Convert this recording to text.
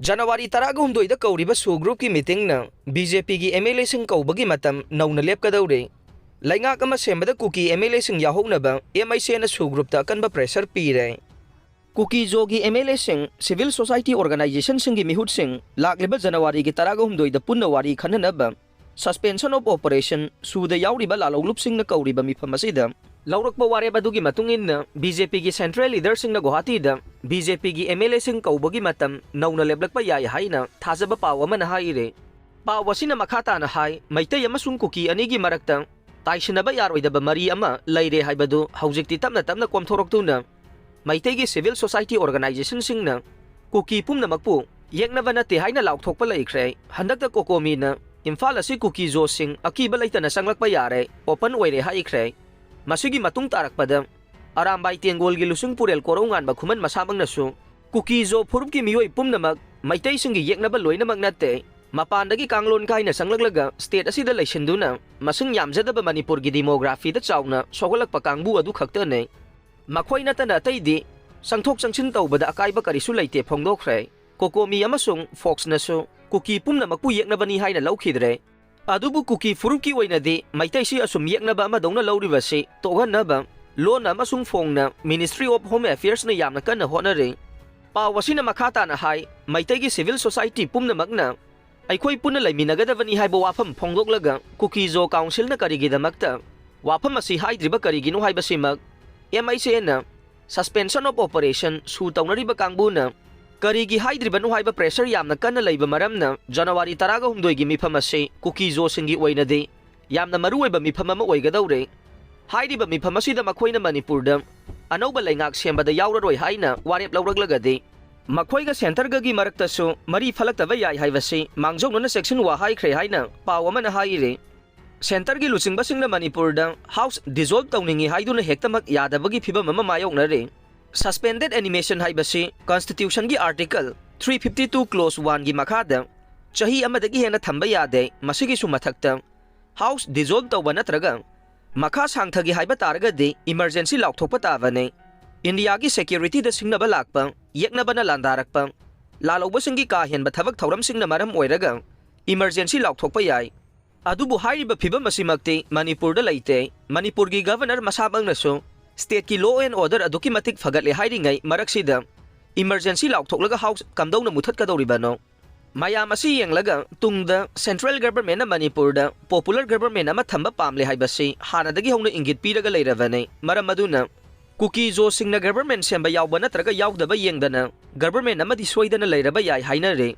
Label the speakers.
Speaker 1: January 13 da kauriba SoO group ki meeting na BJP ki MLA sing kaubagi matam nauna lepkadaure. Leingak ama Sembada Kuki MLA sing Yaohounaba MHA na SoO group ta Akanba pressure Pire. Kuki jogi MLA sing civil society organization sing gi mihut sing lakleba January ki 13 da punna wari khananaba suspension of operation SoO da yauriba lalolup sing na kauriba mifam asida Laurakba wareba dugi matungin na BJP ki central leader sing na Guwahati da BJP ki MLA sing kaubagi matam nauna leblakpa yai haina thazaba pawa man haire pawa sina makhata na hai maitay amasung Kuki anigi marakta taisinaba yaroidaba mari ama laire haibadu haujikti tamna komthoroktuna maitay ki civil society organization sing na Kuki pumna magpu yeknaba nate haina laukthokpa laikre handakta kokomi na Imphal asi Kuki zo sing akiba laitana sanglakpa yare open oire haikre Masigi matung tarakpada Arambay tianggol gi lusung purel korongan ba khuman masamang nasu Kuki zo phurup ki miyoi pumnamag maitay singi yeknaba loinamag nate mapandagi kanglon kai na sanglaglaga state asida laisinduna masing yamjadaba Manipur gi demography da chawna sogolakpa kangbu adu khakta ne makhoi natana taidi sangthok sangchin tawbada akaiba karisu laite phongdokhre kokomi amasung fox nasu Kuki pumnamag pu yeknabani haina laukhidre Adubu Kuki furuki wainadi maitai si asum yeknaba ama dongna lauribasi toganaba lona amasung phongna Ministry of Home Affairs na yamna kanna honare pawasina makhata na hai maitai gi civil society pumna magna aikhoi punna laiminagadabani haiba wafam phongdoklaga Kuki zo council na karigidamakta wafam asi haidriba karigino haibasimag MHA na suspension of operation SoO tawnariba kangbuna Karigi haidribanu haiba pressure yamna kanna laiba maramna January 13 gi mifam ase Kuki zo singi oinade yamna maruoiba mifam ama oigadaure hairiba mifam asida makhoina Manipurda anauba Leingak Sembada yauraroi haina warep lauraglagade makhoiga center ga gi maraktasu mari phalaktaba yai haibase mangjongna section wa haikre haina pawamana haire center gi lusingba singna Manipurda house dissolve tawningi haiduna hektamak yadabagi phibam ama mayoknare Suspended animation haibasi Constitution gi Article 352 Clause 1 gi makhada chahi amadagi hena thamba yade masigi su mathakta House dissolve tawba natraga makha sangthagi haiba targa de emergency laukthokpa tabane India gi security da singnaba lakpa yeknaba na landarakpa lalauba singi ka henba thabak thauram singna maram oiraga emergency laukthokpa yai adubu hairiba phibam asimakte Manipur da laite Manipur gi governor masabang naso State ki law and order aduki matik fagatle hairingai maraksida emergency laukthoklaga house kamdowna muthat kadoribano mayam asi yenglaga tungda central government na Manipur da popular government ama thamba pamle haibasi hanadagi hongna ingit piraga leiravane maram maduna Kuki zo singna government semba yawba natraga yawdaba yengdana government ama di soidana leiraba yai hainare